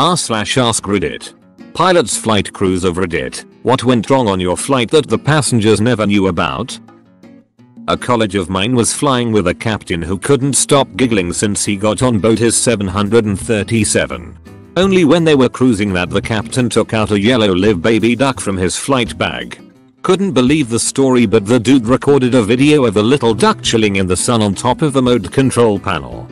r/AskReddit. Pilots, flight crews of Reddit. What went wrong on your flight that the passengers never knew about? A colleague of mine was flying with a captain who couldn't stop giggling since he got on board his 737. Only when they were cruising that the captain took out a yellow live baby duck from his flight bag. Couldn't believe the story, but the dude recorded a video of a little duck chilling in the sun on top of the mode control panel.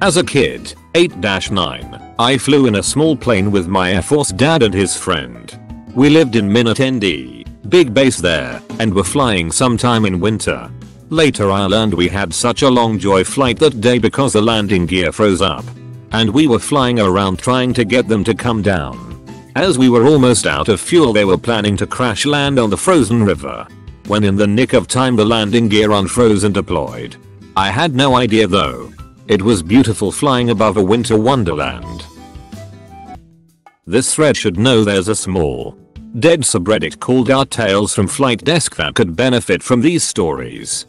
As a kid, 8-9, I flew in a small plane with my Air Force dad and his friend. We lived in Minot, ND, big base there, and were flying sometime in winter. Later I learned we had such a long joy flight that day because the landing gear froze up. And we were flying around trying to get them to come down. As we were almost out of fuel, they were planning to crash land on the frozen river. When in the nick of time the landing gear unfroze and deployed. I had no idea though. It was beautiful flying above a winter wonderland. This thread should know there's a small, dead subreddit called Our Tales from Flight Desk that could benefit from these stories.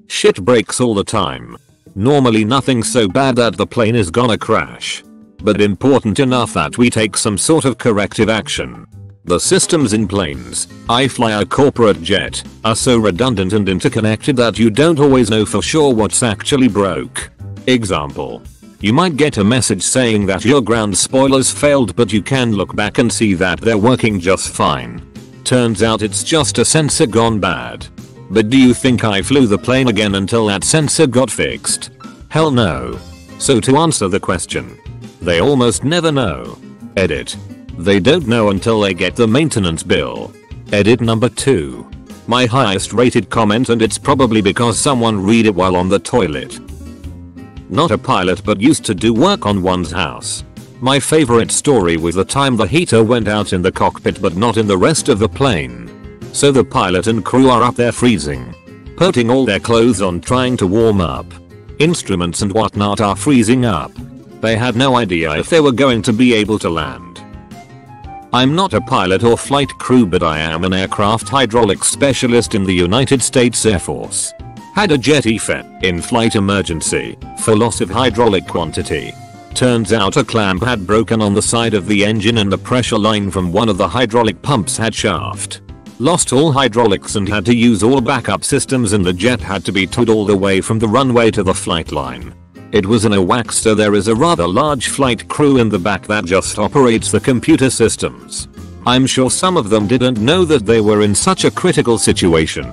Shit breaks all the time. Normally nothing so bad that the plane is gonna crash, but important enough that we take some sort of corrective action. The systems in planes, I fly a corporate jet, are so redundant and interconnected that you don't always know for sure what's actually broke. Example. You might get a message saying that your ground spoilers failed, but you can look back and see that they're working just fine. Turns out it's just a sensor gone bad. But do you think I flew the plane again until that sensor got fixed? Hell no. So to answer the question, they almost never know. Edit. They don't know until they get the maintenance bill. Edit number 2. My highest rated comment, and it's probably because someone read it while on the toilet. Not a pilot, but used to do work on one's house. My favorite story was the time the heater went out in the cockpit but not in the rest of the plane. So the pilot and crew are up there freezing, putting all their clothes on trying to warm up. Instruments and whatnot are freezing up. They had no idea if they were going to be able to land. I'm not a pilot or flight crew, but I am an aircraft hydraulics specialist in the United States Air Force. Had a jet in-flight emergency for loss of hydraulic quantity. Turns out a clamp had broken on the side of the engine and the pressure line from one of the hydraulic pumps had shaft. Lost all hydraulics and had to use all backup systems, and the jet had to be towed all the way from the runway to the flight line. It was in a wax, so there is a rather large flight crew in the back that just operates the computer systems. I'm sure some of them didn't know that they were in such a critical situation.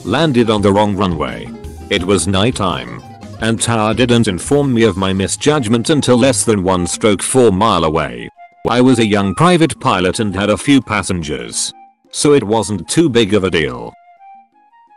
Landed on the wrong runway. It was nighttime, and tower didn't inform me of my misjudgment until less than 1/4 mile away. I was a young private pilot and had a few passengers, so it wasn't too big of a deal.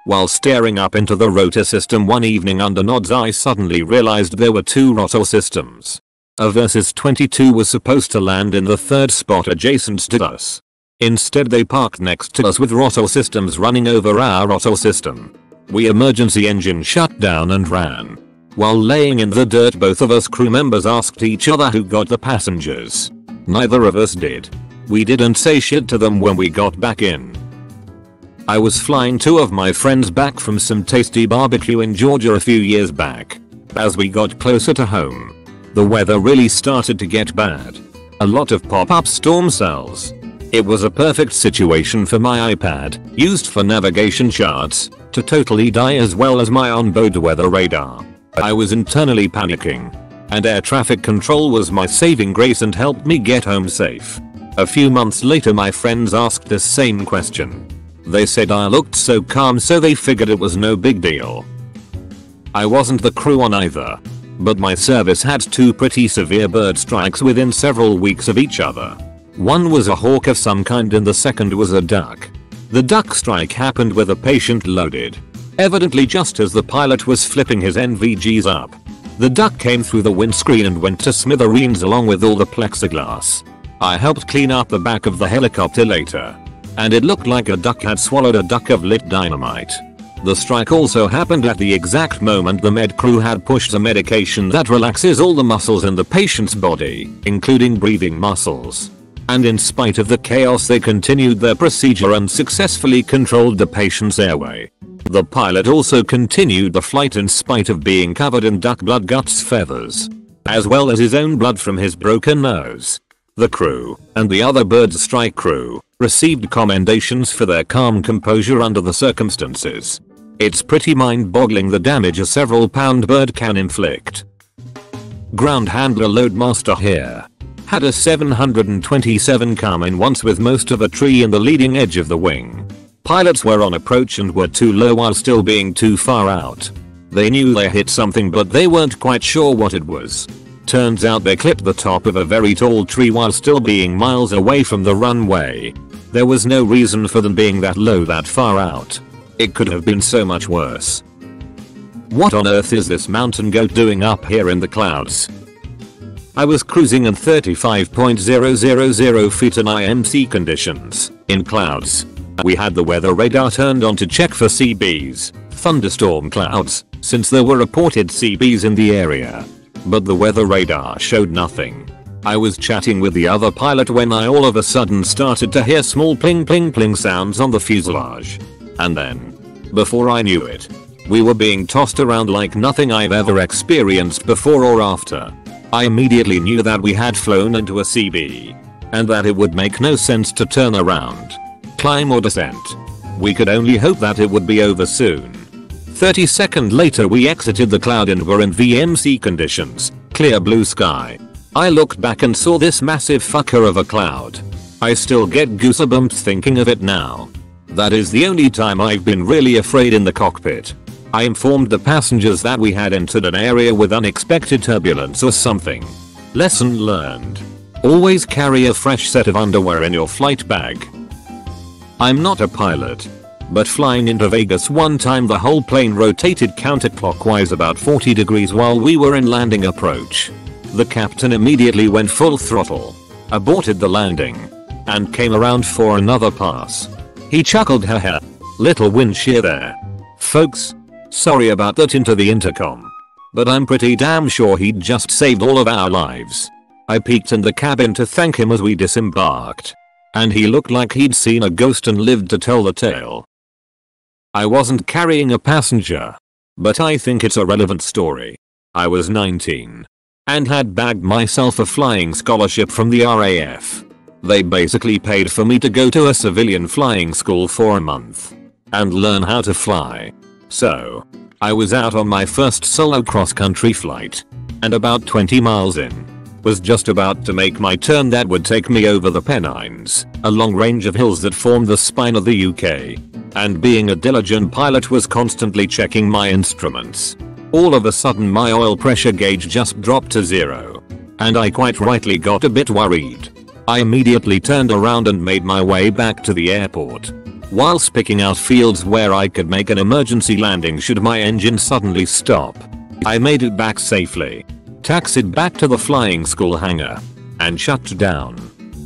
While staring up into the rotor system one evening under nods, I suddenly realized there were 2 rotor systems. A Versus 22 was supposed to land in the 3rd spot adjacent to us. Instead they parked next to us with rotor systems running over our rotor system. We emergency engine shut down and ran. While laying in the dirt, both of us crew members asked each other who got the passengers. Neither of us did. We didn't say shit to them when we got back in. I was flying 2 of my friends back from some tasty barbecue in Georgia a few years back. As we got closer to home, the weather really started to get bad. A lot of pop-up storm cells. It was a perfect situation for my iPad, used for navigation charts, to totally die, as well as my onboard weather radar. I was internally panicking, and air traffic control was my saving grace and helped me get home safe. A few months later my friends asked the same question. They said I looked so calm, so they figured it was no big deal. I wasn't the crew on either, but my service had 2 pretty severe bird strikes within several weeks of each other. One was a hawk of some kind and the second was a duck. The duck strike happened with a patient loaded, evidently just as the pilot was flipping his NVGs up. The duck came through the windscreen and went to smithereens along with all the plexiglass. I helped clean up the back of the helicopter later, and it looked like a duck had swallowed a duck of lit dynamite. The strike also happened at the exact moment the med crew had pushed a medication that relaxes all the muscles in the patient's body, including breathing muscles. And in spite of the chaos they continued their procedure and successfully controlled the patient's airway. The pilot also continued the flight in spite of being covered in duck blood, guts, feathers, as well as his own blood from his broken nose. The crew, and the other bird strike crew, received commendations for their calm composure under the circumstances. It's pretty mind-boggling the damage a several pound bird can inflict. Ground handler Loadmaster here. Had a 727 come in once with most of a tree in the leading edge of the wing. Pilots were on approach and were too low while still being too far out. They knew they hit something but they weren't quite sure what it was. Turns out they clipped the top of a very tall tree while still being miles away from the runway. There was no reason for them being that low that far out. It could have been so much worse. What on earth is this mountain goat doing up here in the clouds? I was cruising in 35.000 feet in IMC conditions, in clouds. We had the weather radar turned on to check for CBs, thunderstorm clouds, since there were reported CBs in the area. But the weather radar showed nothing. I was chatting with the other pilot when I all of a sudden started to hear small pling pling pling sounds on the fuselage. And then, before I knew it, we were being tossed around like nothing I've ever experienced before or after. I immediately knew that we had flown into a CB, and that it would make no sense to turn around, climb or descent. We could only hope that it would be over soon. 30 seconds later we exited the cloud and were in VMC conditions, clear blue sky. I looked back and saw this massive fucker of a cloud. I still get goosebumps thinking of it now. That is the only time I've been really afraid in the cockpit. I informed the passengers that we had entered an area with unexpected turbulence or something. Lesson learned. Always carry a fresh set of underwear in your flight bag. I'm not a pilot, but flying into Vegas one time the whole plane rotated counterclockwise about 40 degrees while we were in landing approach. The captain immediately went full throttle, aborted the landing, and came around for another pass. He chuckled, haha, little wind shear there. Folks, sorry about that into the intercom, but I'm pretty damn sure he'd just saved all of our lives. I peeked in the cabin to thank him as we disembarked, and he looked like he'd seen a ghost and lived to tell the tale. I wasn't carrying a passenger, but I think it's a relevant story. I was 19 and had bagged myself a flying scholarship from the RAF. They basically paid for me to go to a civilian flying school for a month and learn how to fly. So, I was out on my first solo cross-country flight, and about 20 miles in, was just about to make my turn that would take me over the Pennines, a long range of hills that formed the spine of the UK, and being a diligent pilot was constantly checking my instruments. All of a sudden my oil pressure gauge just dropped to 0, and I quite rightly got a bit worried. I immediately turned around and made my way back to the airport, whilst picking out fields where I could make an emergency landing should my engine suddenly stop. I made it back safely, taxied back to the flying school hangar, and shut down.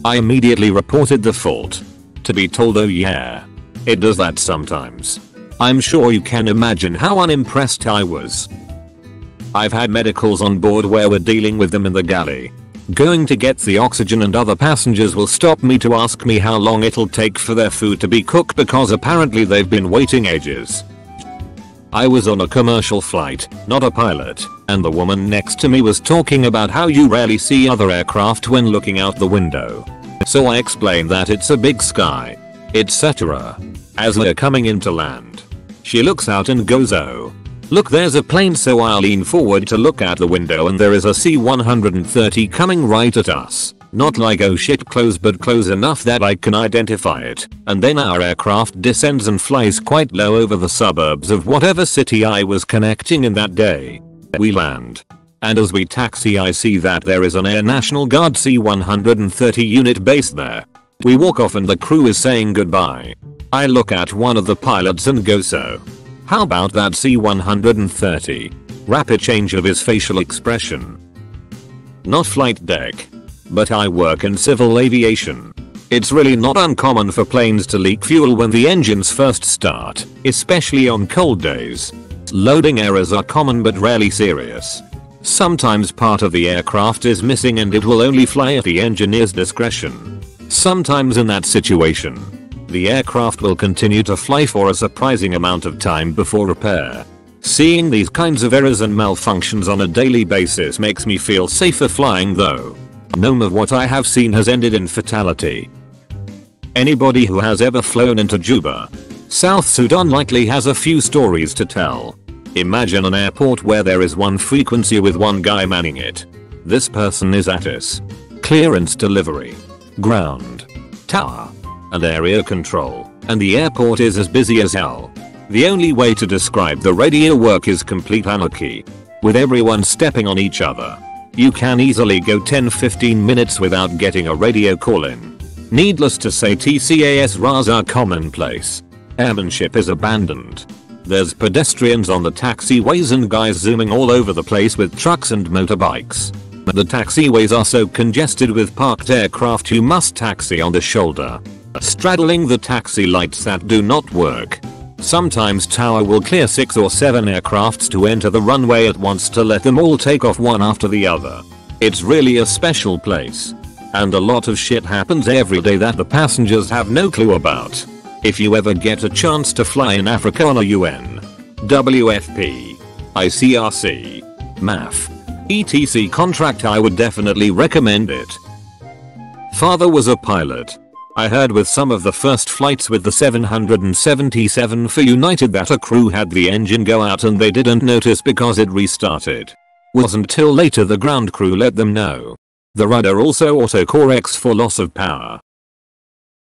I immediately reported the fault, to be told, oh yeah, it does that sometimes. I'm sure you can imagine how unimpressed I was. I've had medicals on board where we're dealing with them in the galley, going to get the oxygen, and other passengers will stop me to ask me how long it'll take for their food to be cooked because apparently they've been waiting ages. I was on a commercial flight, not a pilot, and the woman next to me was talking about how you rarely see other aircraft when looking out the window. So I explained that it's a big sky, etc. As we're coming in to land, she looks out and goes, oh, look, there's a plane. So I lean forward to look out the window and there is a C-130 coming right at us. Not like oh shit close, but close enough that I can identify it. And then our aircraft descends and flies quite low over the suburbs of whatever city I was connecting in that day. We land, and as we taxi I see that there is an Air National Guard C-130 unit based there. We walk off and the crew is saying goodbye. I look at one of the pilots and go, so how about that C-130? Rapid change of his facial expression. Not flight deck, but I work in civil aviation. It's really not uncommon for planes to leak fuel when the engines first start, especially on cold days. Loading errors are common but rarely serious. Sometimes part of the aircraft is missing and it will only fly at the engineer's discretion. Sometimes in that situation, the aircraft will continue to fly for a surprising amount of time before repair. Seeing these kinds of errors and malfunctions on a daily basis makes me feel safer flying though. None of what I have seen has ended in fatality. Anybody who has ever flown into Juba, South Sudan likely has a few stories to tell. Imagine an airport where there is one frequency with one guy manning it. This person is at us. Clearance delivery, ground, tower, and area control, and the airport is as busy as hell. The only way to describe the radio work is complete anarchy, with everyone stepping on each other. You can easily go 10-15 minutes without getting a radio call in. Needless to say, TCAS are commonplace. Airmanship is abandoned. There's pedestrians on the taxiways and guys zooming all over the place with trucks and motorbikes. The taxiways are so congested with parked aircraft you must taxi on the shoulder, straddling the taxi lights that do not work. Sometimes tower will clear 6 or 7 aircrafts to enter the runway at once to let them all take off one after the other. It's really a special place. And a lot of shit happens every day that the passengers have no clue about. If you ever get a chance to fly in Africa on a UN, WFP, ICRC, MAF, etc. contract, I would definitely recommend it. Father was a pilot. I heard with some of the first flights with the 777 for United that a crew had the engine go out and they didn't notice because it restarted. Wasn't till later the ground crew let them know. The rudder also autocorrects for loss of power.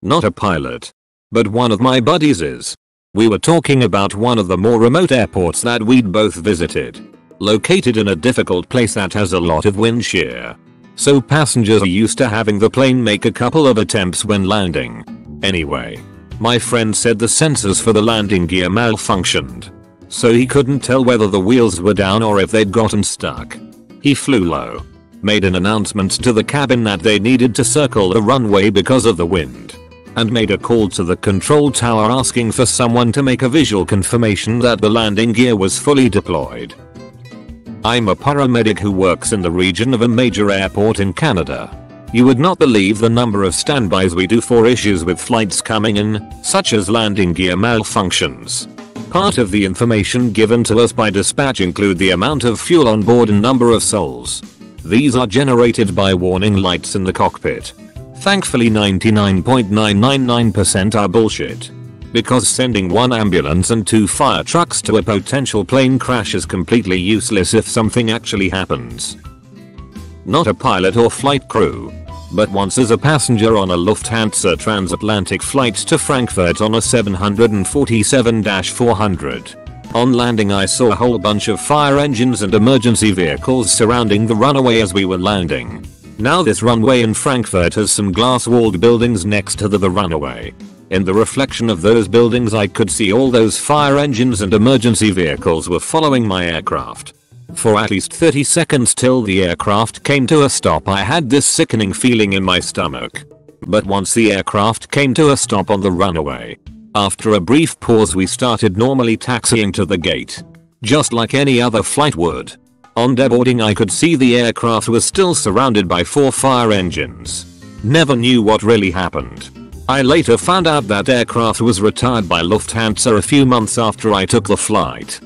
Not a pilot, but one of my buddies is. We were talking about one of the more remote airports that we'd both visited. Located in a difficult place that has a lot of wind shear. So passengers are used to having the plane make a couple of attempts when landing. Anyway, my friend said the sensors for the landing gear malfunctioned. So he couldn't tell whether the wheels were down or if they'd gotten stuck. He flew low. Made an announcement to the cabin that they needed to circle the runway because of the wind. And made a call to the control tower asking for someone to make a visual confirmation that the landing gear was fully deployed. I'm a paramedic who works in the region of a major airport in Canada. You would not believe the number of standbys we do for issues with flights coming in, such as landing gear malfunctions. Part of the information given to us by dispatch include the amount of fuel on board and number of souls. These are generated by warning lights in the cockpit. Thankfully 99.999% are bullshit. Because sending 1 ambulance and 2 fire trucks to a potential plane crash is completely useless if something actually happens. Not a pilot or flight crew, but once as a passenger on a Lufthansa transatlantic flight to Frankfurt on a 747-400. On landing I saw a whole bunch of fire engines and emergency vehicles surrounding the runway as we were landing. Now this runway in Frankfurt has some glass-walled buildings next to the runway. In the reflection of those buildings I could see all those fire engines and emergency vehicles were following my aircraft. For at least 30 seconds till the aircraft came to a stop I had this sickening feeling in my stomach. But once the aircraft came to a stop on the runway, after a brief pause we started normally taxiing to the gate. Just like any other flight would. On deboarding I could see the aircraft was still surrounded by 4 fire engines. Never knew what really happened. I later found out that aircraft was retired by Lufthansa a few months after I took the flight.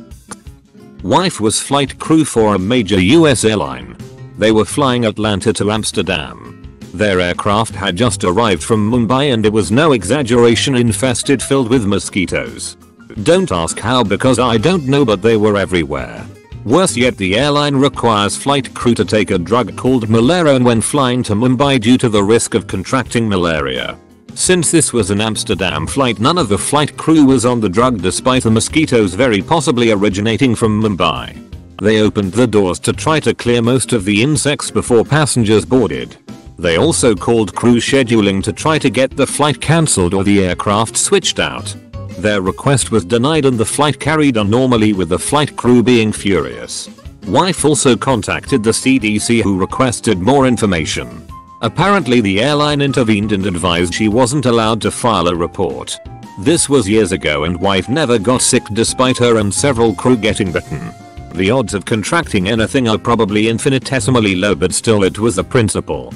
Wife was flight crew for a major US airline. They were flying Atlanta to Amsterdam. Their aircraft had just arrived from Mumbai and it was no exaggeration infested filled with mosquitoes. Don't ask how because I don't know, but they were everywhere. Worse yet, the airline requires flight crew to take a drug called Malarone when flying to Mumbai due to the risk of contracting malaria. Since this was an Amsterdam flight, none of the flight crew was on the drug despite the mosquitoes very possibly originating from Mumbai. They opened the doors to try to clear most of the insects before passengers boarded. They also called crew scheduling to try to get the flight cancelled or the aircraft switched out. Their request was denied and the flight carried on normally with the flight crew being furious. Wife also contacted the CDC who requested more information. Apparently the airline intervened and advised she wasn't allowed to file a report. This was years ago and wife never got sick despite her and several crew getting bitten. The odds of contracting anything are probably infinitesimally low, but still it was the principle.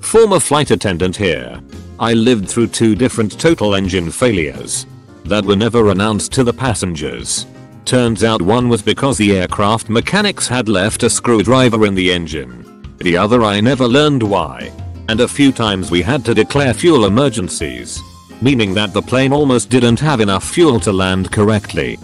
Former flight attendant here. I lived through 2 different total engine failures that were never announced to the passengers. Turns out one was because the aircraft mechanics had left a screwdriver in the engine. The other I never learned why. And a few times we had to declare fuel emergencies, meaning that the plane almost didn't have enough fuel to land correctly.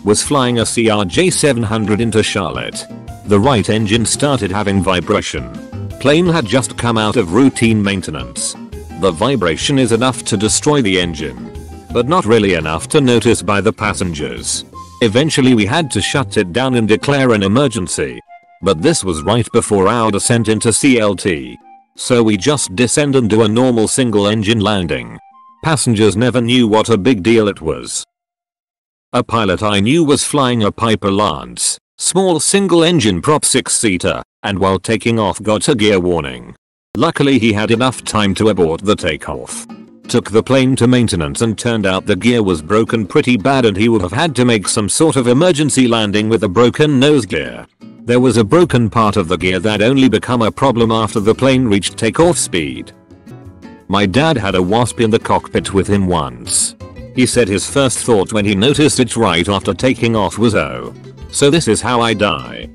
Was flying a CRJ-700 into Charlotte. The right engine started having vibration. Plane had just come out of routine maintenance. The vibration is enough to destroy the engine, but not really enough to notice by the passengers. Eventually we had to shut it down and declare an emergency. But this was right before our descent into CLT. So we just descend and do a normal single engine landing. Passengers never knew what a big deal it was. A pilot I knew was flying a Piper Lance, small single engine prop 6-seater, and while taking off got a gear warning. Luckily he had enough time to abort the takeoff. Took the plane to maintenance and turned out the gear was broken pretty bad and he would have had to make some sort of emergency landing with a broken nose gear. There was a broken part of the gear that only became a problem after the plane reached takeoff speed. My dad had a wasp in the cockpit with him once. He said his first thought when he noticed it right after taking off was, oh, so this is how I die.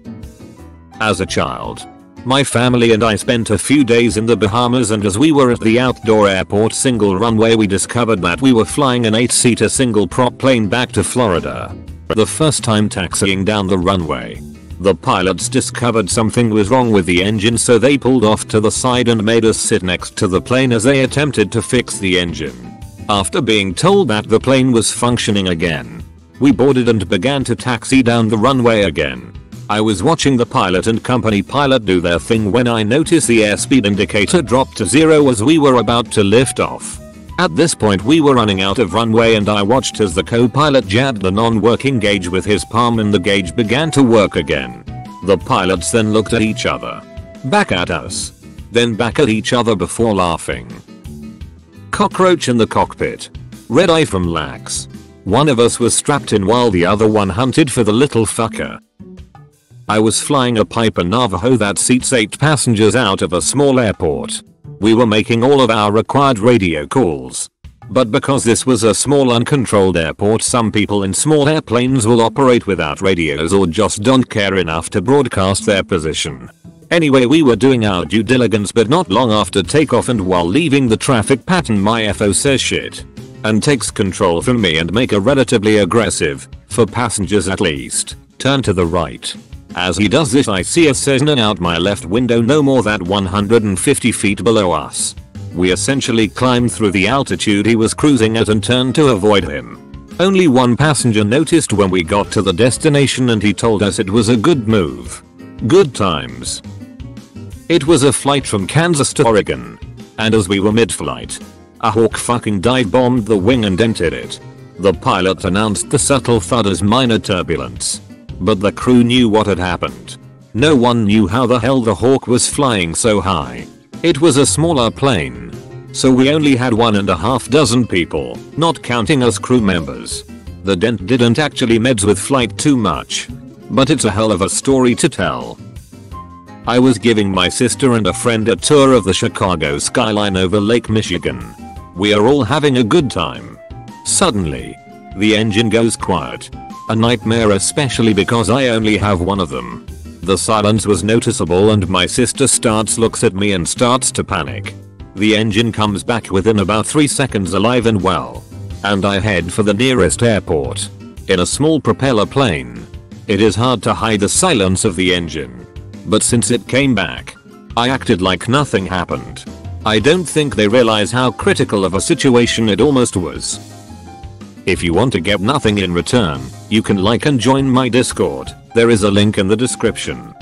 As a child, my family and I spent a few days in the Bahamas, and as we were at the outdoor airport single runway we discovered that we were flying an 8-seater single prop plane back to Florida. The first time taxiing down the runway, the pilots discovered something was wrong with the engine, so they pulled off to the side and made us sit next to the plane as they attempted to fix the engine. After being told that the plane was functioning again, we boarded and began to taxi down the runway again. I was watching the pilot and company pilot do their thing when I noticed the airspeed indicator drop to 0 as we were about to lift off. At this point we were running out of runway and I watched as the co-pilot jabbed the non-working gauge with his palm and the gauge began to work again. The pilots then looked at each other, back at us, then back at each other before laughing. Cockroach in the cockpit. Red eye from lax. One of us was strapped in while the other one hunted for the little fucker. I was flying a Piper Navajo that seats 8 passengers out of a small airport. We were making all of our required radio calls. But because this was a small uncontrolled airport, some people in small airplanes will operate without radios or just don't care enough to broadcast their position. Anyway, we were doing our due diligence, but not long after takeoff and while leaving the traffic pattern my FO says shit and takes control from me and make a relatively aggressive, for passengers at least, turn to the right. As he does this I see a Cessna out my left window no more than 150 feet below us. We essentially climbed through the altitude he was cruising at and turned to avoid him. Only one passenger noticed when we got to the destination and he told us it was a good move. Good times. It was a flight from Kansas to Oregon. And as we were mid-flight, a hawk fucking dive bombed the wing and dented it. The pilot announced the subtle thud as minor turbulence. But the crew knew what had happened. No one knew how the hell the hawk was flying so high. It was a smaller plane. So we only had 1.5 dozen people, not counting us crew members. The dent didn't actually mess with flight too much. But it's a hell of a story to tell. I was giving my sister and a friend a tour of the Chicago skyline over Lake Michigan. We are all having a good time. Suddenly, the engine goes quiet. A nightmare, especially because I only have one of them. The silence was noticeable and my sister looks at me and starts to panic. The engine comes back within about 3 seconds alive and well. And I head for the nearest airport. In a small propeller plane, it is hard to hide the silence of the engine. But since it came back, I acted like nothing happened. I don't think they realize how critical of a situation it almost was. If you want to get nothing in return, you can like and join my Discord. There is a link in the description.